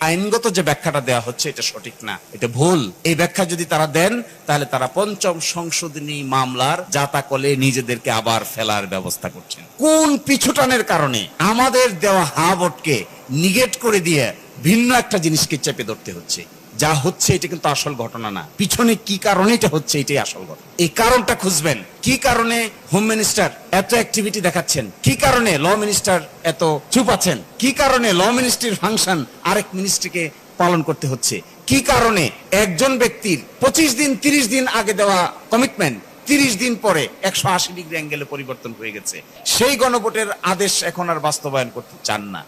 আইনগত যে ব্যাখ্যাটা দেওয়া হচ্ছে এটা সঠিক না, এটা ভুল। এই ব্যাখ্যা যদি তারা দেন তাহলে তারা পঞ্চম সংশোধনী মামলার জাতাকলে নিজেদেরকে আবার ফেলার ব্যবস্থা করছেন। কোন পিছুটানের কারণে আমাদের দেওয়া হা ভোটকে নিগেট করে দিয়ে ভিন্ন একটা জিনিসকে চেপে ধরতে হচ্ছে? যা হচ্ছে এটা কিন্তু আসল ঘটনা না, পিছনে কি কারণে এটা হচ্ছে এটাই আসল ঘটনা। এই কারণটা খুঁজবেন। কি কারণে হোম মিনিস্টার এত অ্যাক্টিভিটি দেখাচ্ছেন? কি কারণে ল মিনিস্টার এত চুপ আছেন? কি কারণে ল মিনিস্ট্রির ফাংশন আরেক মিনিস্ট্রিকে পালন করতে হচ্ছে? কি কারণে একজন ব্যক্তির 25 দিন 30 দিন আগে দেওয়া কমিটমেন্ট 30 দিন পরে 180 ডিগ্রি অ্যাঙ্গেলে পরিবর্তন হয়ে গেছে? সেই গণভোটের আদেশ এখন আর বাস্তবায়ন করতে চান না।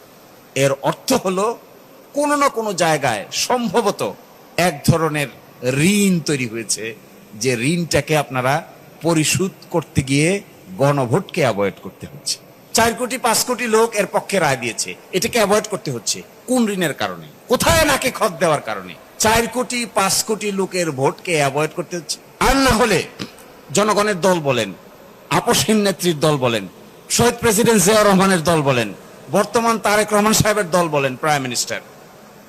এর অর্থ হলো কোনো না কোনো জায়গায় সম্ভবত এক ধরনের ঋণ তৈরি হয়েছে, যে ঋণটাকে আপনারা পরিশোধ করতে গিয়ে গণভোটকে অ্যাভয়েড করতে হচ্ছে। 4 কোটি 5 কোটি লোক এর পক্ষে রায় দিয়েছে, এটাকে অ্যাভয়েড করতে হচ্ছে কোন ঋণের কারণে? কোথায় নাকে খত দেওয়ার কারণে 4 কোটি 5 কোটি লোকের ভোটকে অ্যাভয়েড করতে হচ্ছে? আর না হলে জনগণের দল বলেন, আপসহীন নেত্রীর দল বলেন, শহীদ প্রেসিডেন্ট জিয়াউর রহমানের দল বলেন, বর্তমান তারেক রহমান সাহেবের দল বলেন, প্রাইম মিনিস্টার,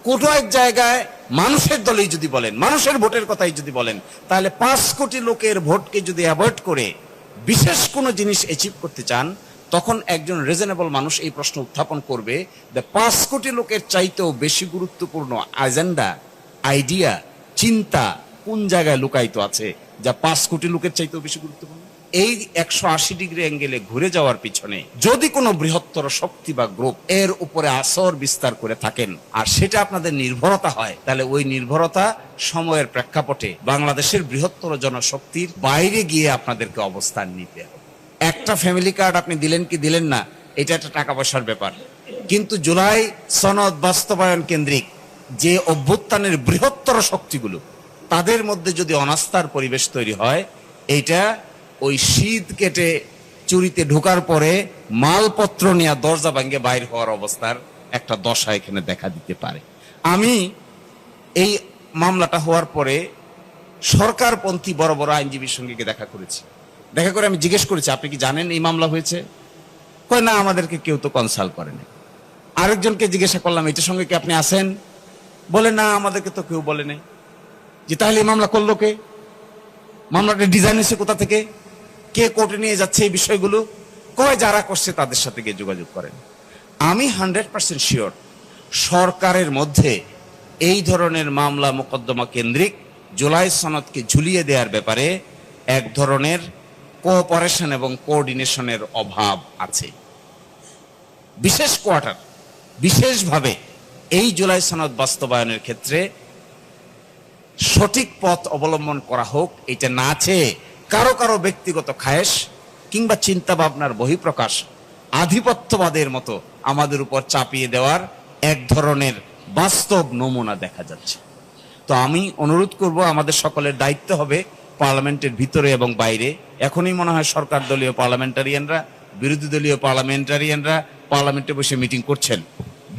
কোথাও এক জায়গায় মানুষের দলেই যদি বলেন, মানুষের ভোটের কথাই যদি বলেন, তাহলে 5 কোটি লোকের ভোটকে যদি অ্যাভয়েড করে বিশেষ কোনো জিনিস অ্যাচিভ করতে চান, তখন একজন রিজনেবল মানুষ এই প্রশ্ন উত্থাপন করবে যে 5 কোটি লোকের চাইতেও বেশি গুরুত্বপূর্ণ এজেন্ডা, আইডিয়া, চিন্তা কোন জায়গায় লুকায়িত আছে যা 5 কোটি লোকের চাইতেও বেশি গুরুত্বপূর্ণ? এই 180 ডিগ্রি অ্যাঙ্গেলে ঘুরে যাওয়ার পিছনে যদি কোনো বৃহত্তর শক্তি বা গ্রুপ এর উপরে আসর বিস্তার করে থাকেন, আর সেটা আপনাদের নির্ভরতা হয়, তাহলে ওই নির্ভরতা সময়ের প্রেক্ষাপটে বাংলাদেশের বৃহত্তর জনশক্তির বাইরে গিয়ে আপনাদেরকে অবস্থান নিতে হবে। একটা ফ্যামিলি কার্ড আপনি দিলেন কি দিলেন না, এটা একটা টাকা পয়সার ব্যাপার, কিন্তু জুলাই সনদ বাস্তবায়ন কেন্দ্রিক যে অভ্যুত্থানের বৃহত্তর শক্তিগুলো, তাদের মধ্যে যদি অনাস্থার পরিবেশ তৈরি হয়, এইটা ওই শীত কেটে চুরিতে ঢোকার পরে মালপত্র নিয়ে দরজা ভাঙে বাইর হওয়ার অবস্থার একটা দশা এখানে দেখা দিতে পারে। আমি এই মামলাটা হওয়ার পরে সরকারপন্থী বড় বড় আইনজীবীর সঙ্গে দেখা করেছি। দেখা করে আমি জিজ্ঞেস করেছি, আপনি কি জানেন এই মামলা হয়েছে? কয় না, আমাদেরকে কেউ তো কনসাল্ট করেনি। আরেকজনকে জিজ্ঞাসা করলাম, এটার সঙ্গে কি আপনি আছেন? বলে না, আমাদেরকে তো কেউ বলে নাই। যে তাহলে এই মামলা করলো কে? মামলাটা ডিজাইন হয়েছে কোথা থেকে? কে কোর্টে নিয়ে যাচ্ছে এই বিষয়গুলো? কয় যারা করছে তাদের সাথে গিয়ে যোগাযোগ করেন। আমি 100% শিওর সরকারের মধ্যে এই ধরনের মামলা মোকদ্দমা কেন্দ্রিক জুলাই সনদকে ঝুলিয়ে দেওয়ার ব্যাপারে এক ধরনের কোঅপারেশন এবং কোঅর্ডিনেশনের অভাব আছে। বিশেষ কোয়ার্টার বিশেষভাবে এই জুলাই সনদ বাস্তবায়নের ক্ষেত্রে সঠিক পথ অবলম্বন করা হোক, এটা না চেয়ে কারো কারো ব্যক্তিগত খায়েশ কিংবা চিন্তা ভাবনার বহিঃপ্রকাশ আধিপত্যবাদের মতো আমাদের উপর চাপিয়ে দেওয়ার এক ধরনের বাস্তব নমুনা দেখা যাচ্ছে। তো আমি অনুরোধ করব, আমাদের সকলের দায়িত্ব হবে পার্লামেন্টের ভিতরে এবং বাইরে। এখনই মনে হয় সরকার দলীয় পার্লামেন্টারিয়ানরা, বিরোধী দলীয় পার্লামেন্টারিয়ানরা পার্লামেন্টে বসে মিটিং করছেন।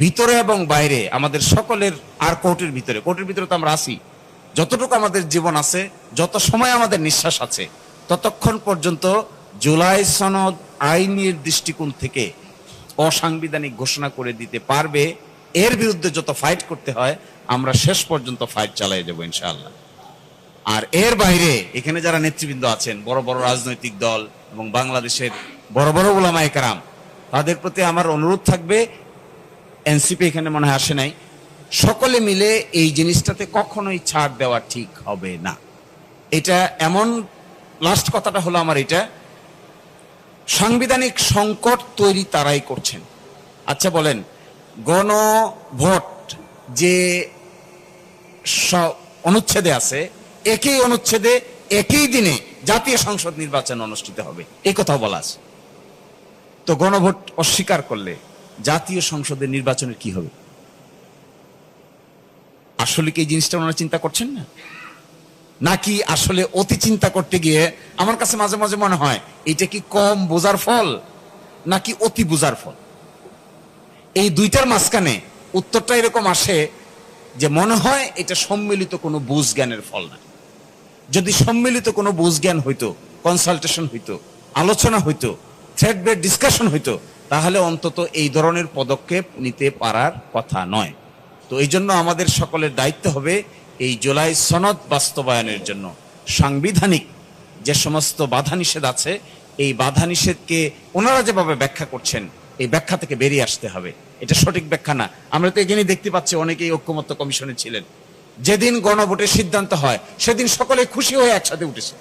ভিতরে এবং বাইরে আমাদের সকলের, আর কোর্টের ভিতরে তো আমরা আসি, যতটুকু আমাদের জীবন আছে, যত সময় আমাদের নিঃশ্বাস আছে, ততক্ষণ পর্যন্ত জুলাই সনদ আইনের দৃষ্টিকোণ থেকে অসাংবিধানিক ঘোষণা করে দিতে পারবে। এর বিরুদ্ধে যত ফাইট করতে হয় আমরা শেষ পর্যন্ত ফাইট চালিয়ে যাবো ইনশাআল্লাহ। আর এর বাইরে এখানে যারা নেতৃবৃন্দ আছেন, বড় বড় রাজনৈতিক দল এবং বাংলাদেশের বড় বড় উলামায়ে কেরাম, তাদের প্রতি আমার অনুরোধ থাকবে, এনসিপি এখানে মনে হয় আসে নাই, সকলে মিলে এই জিনিসটাতে কখনোই ছাড় দেওয়া ঠিক হবে না। এটা এমন, লাস্ট কথাটা হলো আমার, এটা সাংবিধানিক সংকট তৈরি তারাই করছেন। আচ্ছা বলেন, গণভোট যে অনুচ্ছেদে আছে, একই অনুচ্ছেদে একই দিনে জাতীয় সংসদ নির্বাচন অনুষ্ঠিত হবে, এই কথাও বলা আছে। তো গণভোট অস্বীকার করলে জাতীয় সংসদের নির্বাচনের কি হবে? আসলে কি এই জিনিসটা ওনারা চিন্তা করছেন না, নাকি আসলে অতি চিন্তা করতে গিয়ে আমার কাছে মাঝে মাঝে মনে হয় এটা কি কম বোঝার ফল নাকি অতি বোঝার ফল? এই দুইটার মাঝখানে উত্তরটা এরকম আসে যে মনে হয় এটা সম্মিলিত কোনো বুঝ জ্ঞানের ফল না। যদি সম্মিলিত কোনো বুঝ জ্ঞান হইতো, কনসালটেশন হইতো, আলোচনা হইতো, থ্রেড বেড ডিসকাশন হইতো, তাহলে অন্তত এই ধরনের পদক্ষেপ নিতে পারার কথা নয়। তো এই জন্য আমাদের সকলের দায়িত্ব হবে এই জুলাই সনদ বাস্তবায়নের জন্য সাংবিধানিক যে সমস্ত বাধা নিষেধ আছে, এই বাধা নিষেধকে ওনারা যেভাবে ব্যাখ্যা করছেন এই ব্যাখ্যা থেকে বেরিয়ে আসতে হবে। এটা সঠিক ব্যাখ্যা না। আমরা তো এখানেই দেখতে পাচ্ছি অনেকেই ঐক্যমত্য কমিশনে ছিলেন। যেদিন গণভোটের সিদ্ধান্ত হয় সেদিন সকলে খুশি হয়ে একসাথে উঠেছে,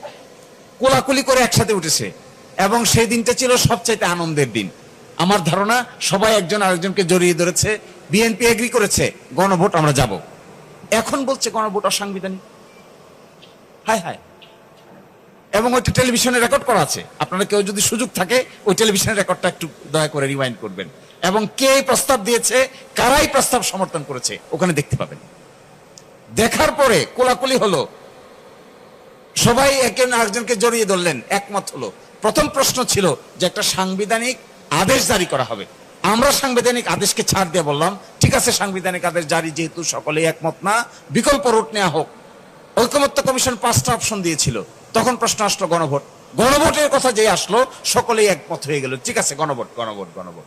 কোলাকুলি করে একসাথে উঠেছে, এবং সেই দিনটা ছিল সবচাইতে আনন্দের দিন। আমার ধারণা সবাই একজন আরেকজনকে জড়িয়ে ধরেছে। বিএনপি এগ্রি করেছে গণভোট আমরা যাব। এখন বলছে গণভোট অসাংবিধানিক। হায় হায়। এবং ওইটা টেলিভিশনে রেকর্ড করা আছে। আপনারা কেউ যদি সুযোগ থাকে ওই টেলিভিশনের রেকর্ডটা একটু দয়া করে রিওয়াইন্ড করবেন, এবং কে প্রস্তাব দিয়েছে, কারাই প্রস্তাব সমর্থন করেছে ওখানে দেখতে পাবেন। দেখার পরে কোলাকুলি হলো, সবাই একে আরেকজনকে জড়িয়ে ধরলেন, একমত হলো। প্রথম প্রশ্ন ছিল যে একটা সাংবিধানিক আদেশ জারি করা হবে। আমরা সাংবিধানিক আদেশকে ছাড় দিয়ে বললাম ঠিক আছে, সাংবিধানিক আদেশ জারি যেহেতু সকলেই একমত না, বিকল্প রুট নেওয়া হোক। ঐকমত্য কমিশন 5টা অপশন দিয়েছিল। তখন প্রশ্ন আসলো গণভোট। গণভোটের কথা যে আসলো সকলেই একমত হয়ে গেল, ঠিক আছে গণভোট গণভোট গণভোট।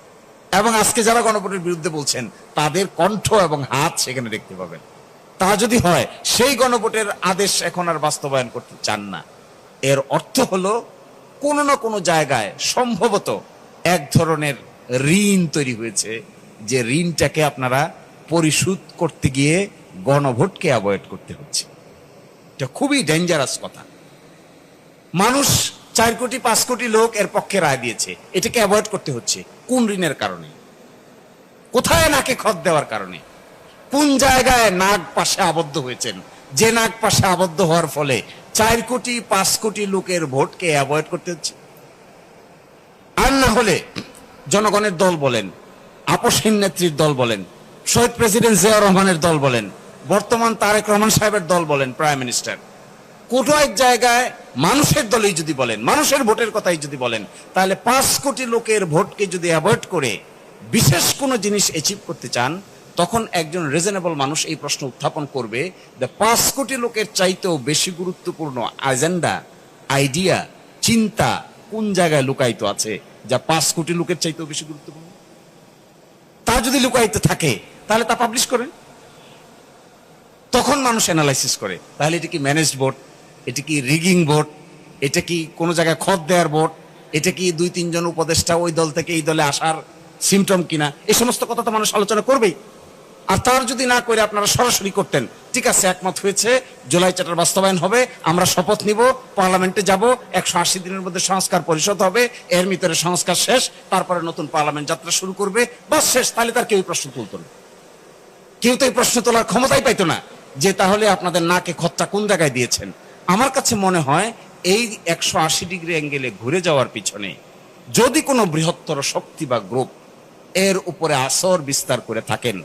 এবং আজকে যারা গণভোটের বিরুদ্ধে বলছেন তাদের কণ্ঠ এবং হাত সেখানে দেখতে পাবেন। তা যদি হয় সেই গণভোটের আদেশ এখন আর বাস্তবায়ন করতে চান না, এর অর্থ হলো কোনো না কোনো জায়গায় সম্ভবত এক ধরনের ঋণ তৈরি হয়েছে, যে ঋণটাকে আপনারা পরিশোধ করতে গিয়ে গণভোটকে অ্যাভয়েড করতে হচ্ছে। এটা খুবই ডেঞ্জারাস কথা। মানুষ 4 কোটি 5 কোটি লোক এর পক্ষে রায় দিয়েছে, এটাকে অ্যাভয়েড করতে হচ্ছে কোন ঋণের কারণে? কোথায় নাকে খত দেওয়ার কারণে? কোন জায়গায় নাক পাশে আবদ্ধ হয়েছেন, যে নাক পাশে আবদ্ধ হওয়ার ফলে 4 কোটি 5 কোটি লোকের ভোটকে অ্যাভয়েড করতে হচ্ছে? আর না হলে জনগণের দল বলেন, আপসহীন নেত্রীর দল বলেন, শহীদ প্রেসিডেন্ট জিয়াউর রহমানের দল বলেন, বর্তমান তারেক রহমান সাহেবের দল বলেন, প্রাইম মিনিস্টার, কোথাও এক জায়গায় মানুষের দলেই যদি বলেন, মানুষের ভোটের কথাই যদি বলেন, তাহলে 5 কোটি লোকের ভোটকে যদি অ্যাভয়েড করে বিশেষ কোনো জিনিস অ্যাচিভ করতে চান, তখন একজন রিজনেবল মানুষ এই প্রশ্ন উত্থাপন করবে যে 5 কোটি লোকের চাইতেও বেশি গুরুত্বপূর্ণ এজেন্ডা, আইডিয়া, চিন্তা কোন জায়গায় লুকায়িত আছে যা 5 কোটি লোকের চাইতেও বেশি গুরুত্বপূর্ণ? তা যদি লুকায়িত থাকে তাহলে তা পাবলিশ করেন। তখন মানুষ অ্যানালাইসিস করে, তাহলে এটা কি ম্যানেজড ভোট, এটা কি রিগিং ভোট, এটা কি কোনো জায়গায় খত দেওয়ার ভোট, এটা কি 2-3 জন উপদেষ্টা ওই দল থেকে এই দলে আসার সিমটম কিনা, এই সমস্ত কথা তো মানুষ আলোচনা করবেই। আর তার যদি না করে আপনারা সরাসরি করতেন, ঠিক আছে একমত হয়েছে জুলাই চার্টার বাস্তবায়ন হবে, আমরা শপথ নিব, পার্লামেন্টে যাব, 180 দিনের মধ্যে সংস্কার পরিষদ হবে, এর ভিতরে সংস্কার শেষ, তারপরে নতুন পার্লামেন্ট যাত্রা শুরু করবে, বাস শেষ। তাহলে তার কেউ প্রশ্ন তুলতো না, কেউ তো এই প্রশ্ন তোলার ক্ষমতাই পাইতো না যে তাহলে আপনাদের নাকে খতটা কোন জায়গায় দিয়েছেন। আমার কাছে মনে হয় এই 180 ডিগ্রি অ্যাঙ্গেলে ঘুরে যাওয়ার পিছনে যদি কোনো বৃহত্তর শক্তি বা গ্রুপ এর উপরে আসর বিস্তার করে থাকেন,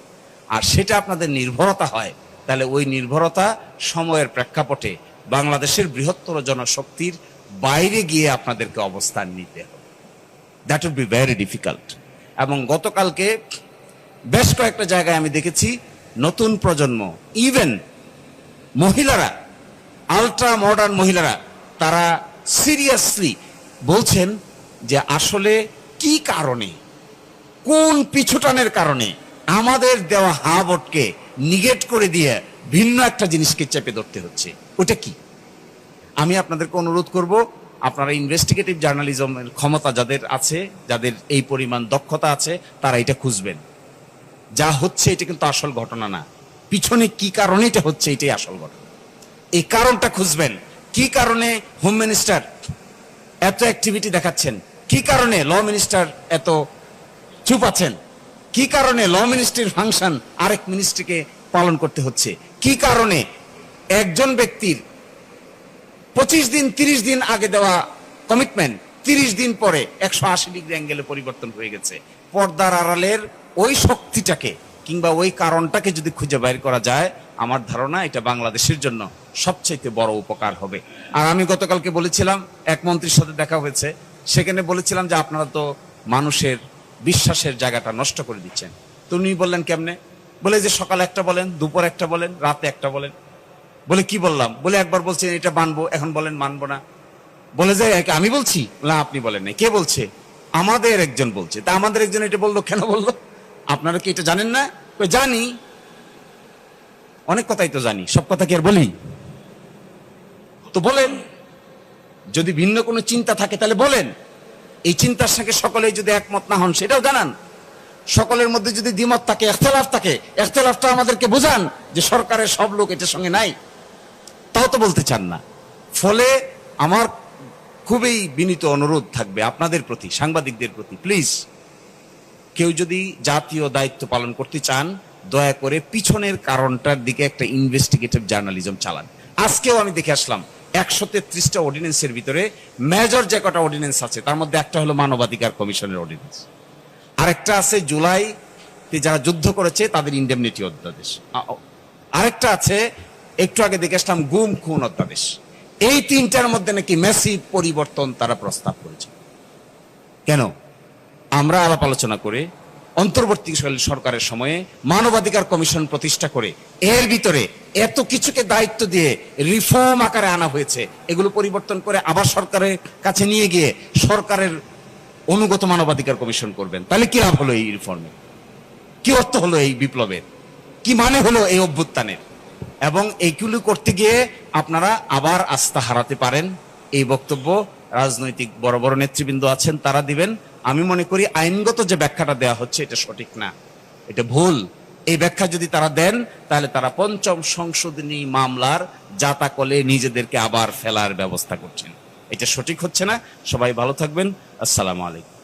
আর সেটা আপনাদের নির্ভরতা হয়, তাহলে ওই নির্ভরতা সময়ের প্রেক্ষাপটে বাংলাদেশের বৃহত্তর জনশক্তির বাইরে গিয়ে আপনাদেরকে অবস্থান নিতে হবে। That would be very difficult. এবং গতকালকে বেশ কয়েকটা জায়গায় আমি দেখেছি নতুন প্রজন্ম, ইভেন মহিলারা, আলট্রা মডার্ন মহিলারা, তারা সিরিয়াসলি বলছেন যে আসলে কি কারণে, কোন পিছুটানের কারণে আমাদের দেওয়া হা ভোটকে নিগেট করে দিয়ে ভিন্ন একটা জিনিসকে চেপে ধরতে হচ্ছে, ওটা কি? আমি আপনাদেরকে অনুরোধ করব, আপনারা ইনভেস্টিগেটিভ জার্নালিজমের ক্ষমতা যাদের আছে, যাদের এই পরিমাণ দক্ষতা আছে, তারা এটা খুঁজবেন। যা হচ্ছে এটা কিন্তু আসল ঘটনা না, পিছনে কি কারণে এটা হচ্ছে এটাই আসল ঘটনা। এই কারণটা খুঁজবেন। কি কারণে হোম মিনিস্টার এত অ্যাক্টিভিটি দেখাচ্ছেন, কি কারণে ল মিনিস্টার এত চুপ আছেন, কি কারণে ল মিনিস্ট্রির ফাংশন আরেক মিনিস্ট্রিকে পালন করতে হচ্ছে, কি কারণে একজন ব্যক্তির 25 দিন 30 দিন আগে দেওয়া কমিটমেন্ট 30 দিন পরে 180 ডিগ্রি অ্যাঙ্গেলে পরিবর্তন হয়ে গেছে। পর্দার আড়ালের ওই শক্তিটাকে কিংবা ওই কারণটাকে যদি খুঁজে বের করা যায়, আমার ধারণা এটা বাংলাদেশের জন্য সবচেয়ে বড় উপকার হবে। আর আমি গতকালকে বলেছিলাম, এক মন্ত্রীর সাথে দেখা হয়েছে, সেখানে বলেছিলাম যে আপনারা তো মানুষের বিশ্বাসের জায়গাটা নষ্ট করে দিচ্ছেন। তো উনি বললেন কেমনে? বলে যে সকাল একটা বলেন, দুপুর একটা বলেন, রাতে একটা বলেন। বলে কি বললাম? বলে একবার বলছেন এটা মানবো, এখন বলেন মানবো না। বলে যে আমি বলছি না, আপনি বলেন না। কে বলছে? আমাদের একজন বলছে। তা আমাদের একজন এটা বললো, কেন বললো? আপনারা কি এটা জানেন না? জানি। অনেক কথাই তো জানি, সব কথা কি আর বলি? তো বলেন, যদি ভিন্ন কোনো চিন্তা থাকে তাহলে বলেন। এই চিন্তার সঙ্গে সকলে যদি একমত না হন সেটাও জানান। সকলের মধ্যে যদি দ্বিমত থাকে, ইখতিলাফ থাকে, ইখতিলাফটা আমাদেরকে বোঝান যে সরকারের সব লোক এটার সঙ্গে নাই, তাও তো বলতে চান না। ফলে আমার খুবই বিনীত অনুরোধ থাকবে আপনাদের প্রতি, সাংবাদিকদের প্রতি, প্লিজ কেউ যদি জাতীয় দায়িত্ব পালন করতে চান দয়া করে পিছনের কারণটার দিকে একটা ইনভেস্টিগেটিভ জার্নালিজম চালান। আজকেও আমি দেখে আসলাম 133টা অর্ডিন্যান্সের ভিতরে মেজর যে কটা অর্ডিন্যান্স আছে তার মধ্যে একটা হলো মানবাধিকার কমিশনের অর্ডিন্যান্স, আরেকটা আছে জুলাইতে যারা যুদ্ধ করেছে তাদের ইন্ডেমনিটি অধ্যাদেশ, আরেকটা আছে একটু আগে দেখে আসলাম গুম খুন অধ্যাদেশ। এই তিনটার মধ্যে নাকি ম্যাসিভ পরিবর্তন তারা প্রস্তাব করেছে। কেন? আমরা আলাপ আলোচনা করে অন্তর্বর্তীকালীন সরকারের সময়ে মানবাধিকার কমিশন প্রতিষ্ঠা করে এর ভিতরে এত কিছুকে দায়িত্ব দিয়ে রিফর্ম আকারে আনা হয়েছে, এগুলো পরিবর্তন করে আবার সরকারের কাছে নিয়ে গিয়ে সরকারের অনুগত মানবাধিকার কমিশন করবেন। তাহলে কি লাভ হলো এই রিফর্মে? কি অর্থ হলো এই বিপ্লবের? কি মানে হলো এই অভ্যুত্থানের? এবং এইগুলো করতে গিয়ে আপনারা আবার আস্থা হারাতে পারেন। এই বক্তব্য রাজনৈতিক বড় বড় নেতৃবৃন্দ আছেন তারা দিবেন। আমি মনে করি আইনগত যে ব্যাখ্যাটা দেওয়া হচ্ছে এটা সঠিক না, এটা ভুল। এই ব্যাখ্যা যদি তারা দেন তাহলে তারা পঞ্চম সংশোধনী মামলার জাতাকলে নিজেদেরকে আবার ফেলার ব্যবস্থা করছেন। এটা সঠিক হচ্ছে না। সবাই ভালো থাকবেন। আসসালামু আলাইকুম।